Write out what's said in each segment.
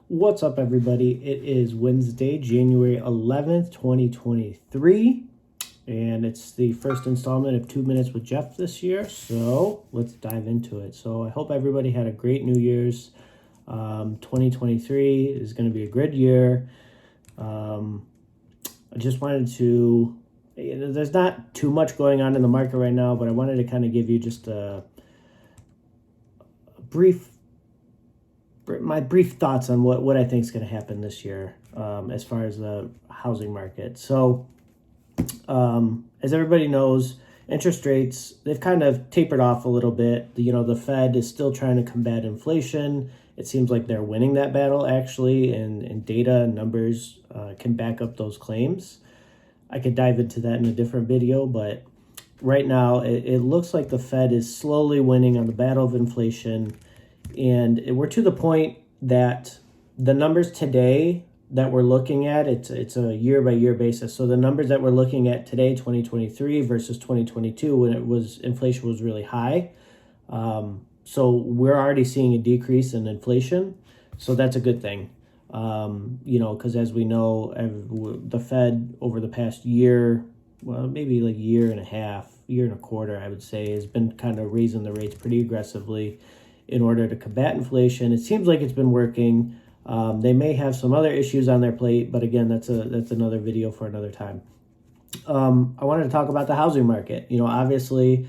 What's up, everybody? It is Wednesday, January 11th, 2023, and it's the first installment of 2 Minutes with Jeff this year, so let's dive into it. So I hope everybody had a great New Year's. 2023 is going to be a good year. I just wanted to, there's not too much going on in the market right now, but I wanted to kind of give you just my brief thoughts on what I think is going to happen this year as far as the housing market. So as everybody knows, interest rates, they've kind of tapered off a little bit. The Fed is still trying to combat inflation. It seems like they're winning that battle, actually, and data and numbers can back up those claims. I could dive into that in a different video, but right now it looks like the Fed is slowly winning on the battle of inflation. And we're to the point that the numbers today that we're looking at, it's a year-by-year basis. So the numbers that we're looking at today, 2023 versus 2022, when inflation was really high. So we're already seeing a decrease in inflation. So that's a good thing. Because as we know, the Fed over the past year, well, maybe like year and a quarter, I would say, has been kind of raising the rates pretty aggressively in order to combat inflation. It seems like it's been working. They may have some other issues on their plate, but again, that's another video for another time. I wanted to talk about the housing market. Obviously,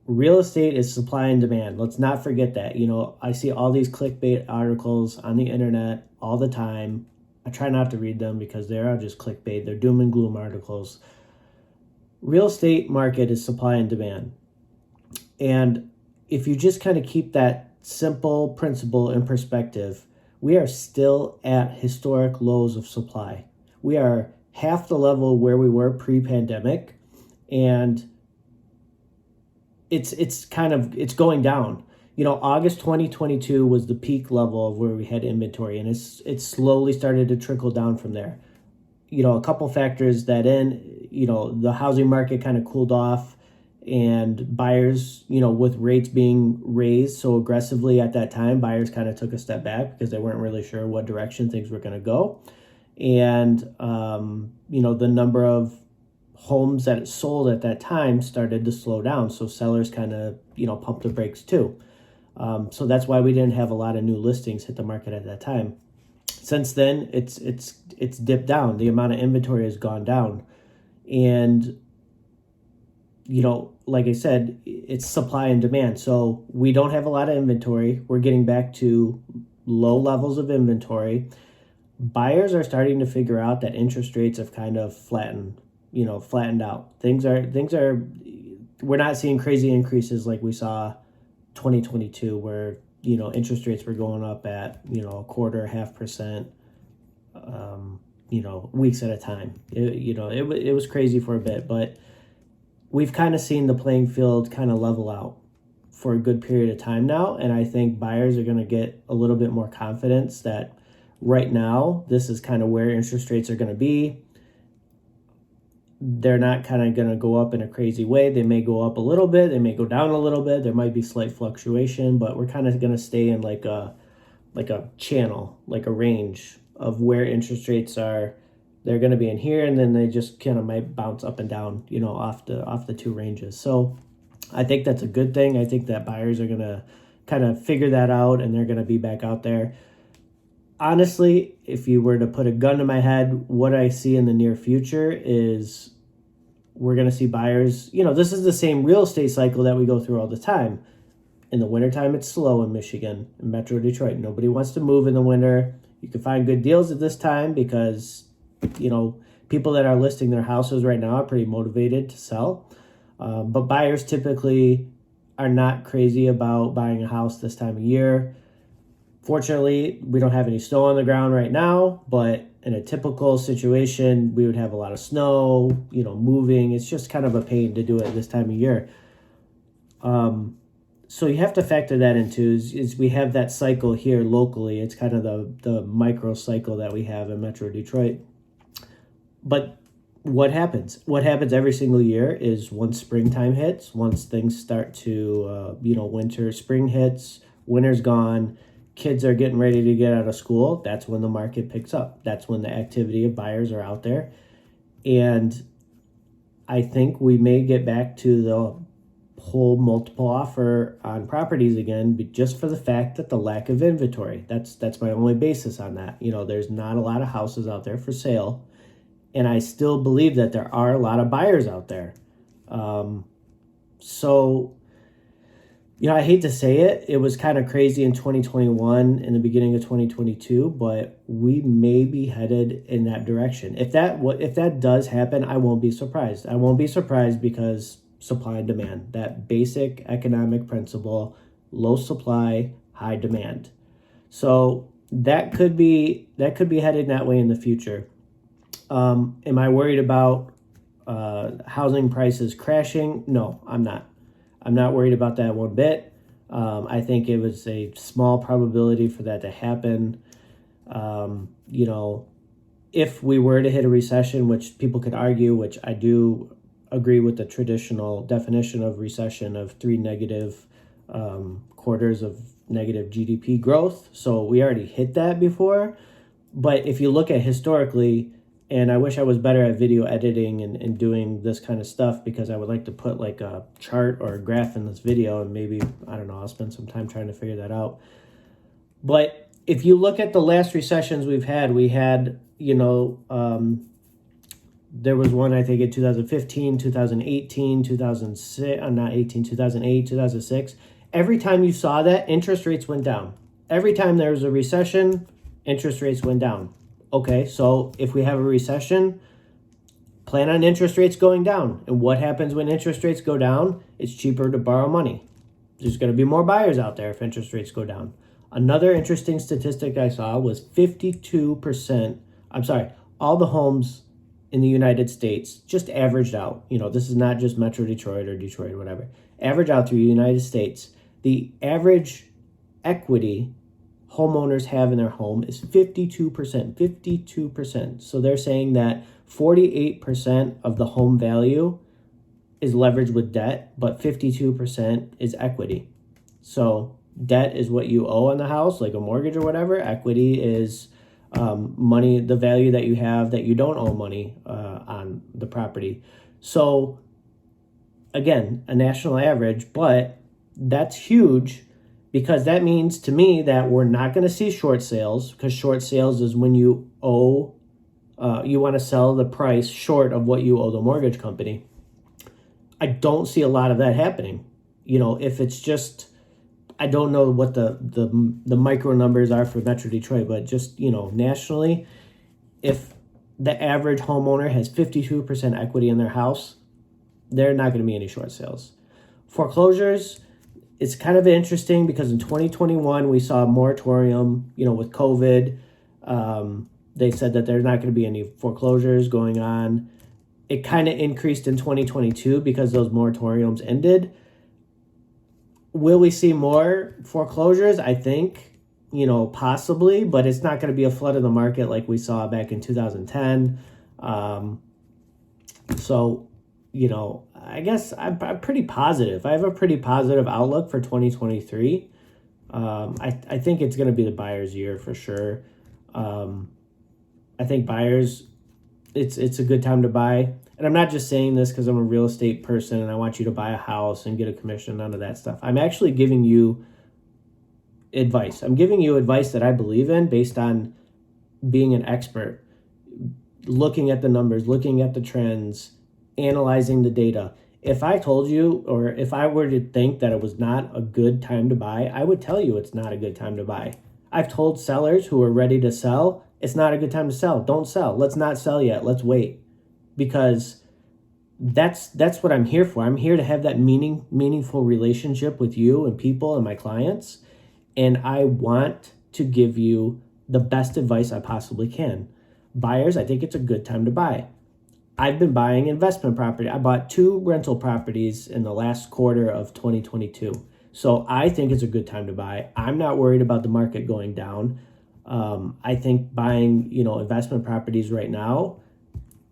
real estate is supply and demand. Let's not forget that. I see all these clickbait articles on the internet all the time. I try not to read them because they are just clickbait. They're doom and gloom articles. Real estate market is supply and demand. And if you just kind of keep that simple principle in perspective, we are still at historic lows of supply. We are half the level where we were pre-pandemic, and it's going down. August 2022 was the peak level of where we had inventory, and it's slowly started to trickle down from there. A couple factors that the housing market kind of cooled off, and buyers, with rates being raised so aggressively at that time, buyers kind of took a step back because they weren't really sure what direction things were going to go. And, the number of homes that sold at that time started to slow down. So sellers kind of, pumped the brakes too. So that's why we didn't have a lot of new listings hit the market at that time. Since then, it's dipped down. The amount of inventory has gone down. And like I said, it's supply and demand. So we don't have a lot of inventory. We're getting back to low levels of inventory. Buyers are starting to figure out that interest rates have kind of flattened out. We're not seeing crazy increases like we saw 2022 where, interest rates were going up at, a quarter, 0.5%, weeks at a time. It was crazy for a bit, but we've kind of seen the playing field kind of level out for a good period of time now. And I think buyers are going to get a little bit more confidence that right now, this is kind of where interest rates are going to be. They're not kind of going to go up in a crazy way. They may go up a little bit. They may go down a little bit. There might be slight fluctuation, but we're kind of going to stay in like a channel, like a range of where interest rates are. They're going to be in here, and then they just kind of might bounce up and down, off the two ranges. So I think that's a good thing. I think that buyers are going to kind of figure that out, and they're going to be back out there. Honestly, if you were to put a gun to my head, what I see in the near future is we're going to see buyers. This is the same real estate cycle that we go through all the time. In the wintertime, it's slow in Michigan, in Metro Detroit. Nobody wants to move in the winter. You can find good deals at this time because people that are listing their houses right now are pretty motivated to sell. But buyers typically are not crazy about buying a house this time of year. Fortunately, we don't have any snow on the ground right now, but in a typical situation, we would have a lot of snow, moving. It's just kind of a pain to do it this time of year. So you have to factor that into is we have that cycle here locally. It's kind of the micro cycle that we have in Metro Detroit. But what happens? What happens every single year is once springtime hits, once things start to, spring hits, winter's gone, kids are getting ready to get out of school, that's when the market picks up. That's when the activity of buyers are out there. And I think we may get back to the whole multiple offer on properties again, but just for the fact that the lack of inventory. That's my only basis on that. There's not a lot of houses out there for sale, and I still believe that there are a lot of buyers out there. So I hate to say it, it was kind of crazy in 2021 in the beginning of 2022, but we may be headed in that direction. If that does happen, I won't be surprised. I won't be surprised because supply and demand, that basic economic principle, low supply, high demand. So that could be headed that way in the future. Am I worried about housing prices crashing? No, I'm not. I'm not worried about that one bit. I think it was a small probability for that to happen. If we were to hit a recession, which people could argue, which I do agree with the traditional definition of recession of 3 negative quarters of negative GDP growth. So we already hit that before. But if you look at historically, and I wish I was better at video editing and doing this kind of stuff, because I would like to put like a chart or a graph in this video, and maybe, I don't know, I'll spend some time trying to figure that out. But if you look at the last recessions we had, there was one, I think, in 2015, 2018, 2008, 2006. Every time you saw that, interest rates went down. Every time there was a recession, interest rates went down. Okay, so if we have a recession, plan on interest rates going down. And what happens when interest rates go down? It's cheaper to borrow money. There's going to be more buyers out there if interest rates go down. Another interesting statistic I saw was 52%, all the homes in the United States just averaged out. This is not just Metro Detroit or Detroit or whatever. Average out through the United States. The average equity homeowners have in their home is 52%. So they're saying that 48% of the home value is leveraged with debt, but 52% is equity. So debt is what you owe on the house, like a mortgage or whatever. Equity is money, the value that you have that you don't owe money on the property. So again, a national average, but that's huge, because that means to me that we're not going to see short sales, because short sales is when you owe, you want to sell the price short of what you owe the mortgage company. I don't see a lot of that happening. If it's just, I don't know what the micro numbers are for Metro Detroit, but just, nationally, if the average homeowner has 52% equity in their house, there are not going to be any short sales. Foreclosures, it's kind of interesting because in 2021, we saw a moratorium, with COVID. They said that there's not going to be any foreclosures going on. It kind of increased in 2022 because those moratoriums ended. Will we see more foreclosures? I think, possibly, but it's not going to be a flood of the market like we saw back in 2010. So, I guess I'm pretty positive. I have a pretty positive outlook for 2023. I think it's going to be the buyer's year for sure. I think buyers, it's a good time to buy. And I'm not just saying this because I'm a real estate person and I want you to buy a house and get a commission, none of that stuff. I'm actually giving you advice. I'm giving you advice that I believe in based on being an expert, looking at the numbers, looking at the trends, analyzing the data. If I told you, or if I were to think that it was not a good time to buy, I would tell you it's not a good time to buy. I've told sellers who are ready to sell, it's not a good time to sell. Don't sell. Let's not sell yet. Let's wait. Because that's what I'm here for. I'm here to have that meaningful relationship with you and people and my clients. And I want to give you the best advice I possibly can. Buyers, I think it's a good time to buy. I've been buying investment property. I bought 2 rental properties in the last quarter of 2022. So I think it's a good time to buy. I'm not worried about the market going down. I think buying, investment properties right now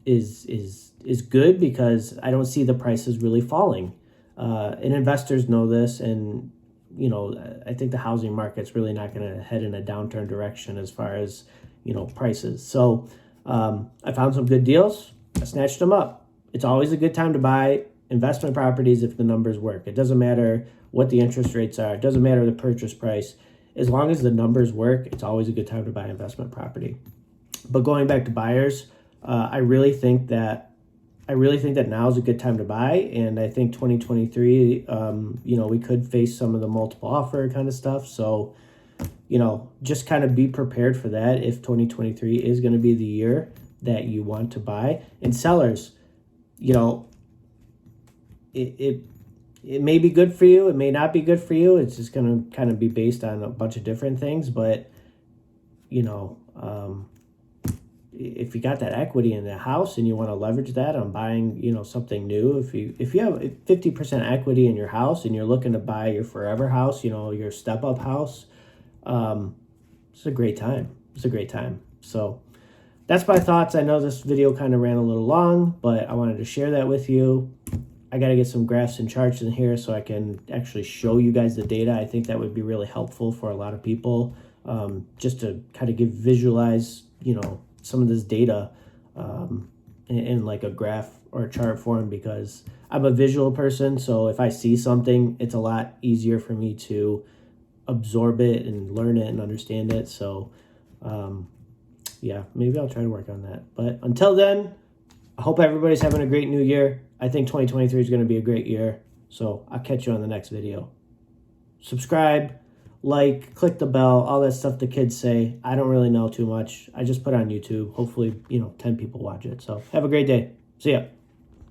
is good because I don't see the prices really falling. And investors know this, and I think the housing market's really not going to head in a downturn direction as far as, prices. So I found some good deals. I snatched them up. It's always a good time to buy investment properties if the numbers work. It doesn't matter what the interest rates are. It doesn't matter the purchase price. As long as the numbers work, it's always a good time to buy investment property. But going back to buyers, I really think that now is a good time to buy, and I think 2023, we could face some of the multiple offer kind of stuff. So, just kind of be prepared for that if 2023 is going to be the year that you want to buy. And sellers, it may be good for you, it may not be good for you. It's just going to kind of be based on a bunch of different things, but if you got that equity in the house and you want to leverage that on buying, something new, if you have 50% equity in your house and you're looking to buy your forever house, your step up house, it's a great time. It's a great time. So that's my thoughts. I know this video kind of ran a little long, but I wanted to share that with you. I got to get some graphs and charts in here so I can actually show you guys the data. I think that would be really helpful for a lot of people, just to kind of visualize, some of this data in like a graph or a chart form, because I'm a visual person. So if I see something, it's a lot easier for me to absorb it and learn it and understand it. So maybe I'll try to work on that. But until then, I hope everybody's having a great new year. I think 2023 is going to be a great year. So I'll catch you on the next video. Subscribe, like, click the bell, all that stuff the kids say. I don't really know too much. I just put it on YouTube. Hopefully, 10 people watch it. So have a great day. See ya.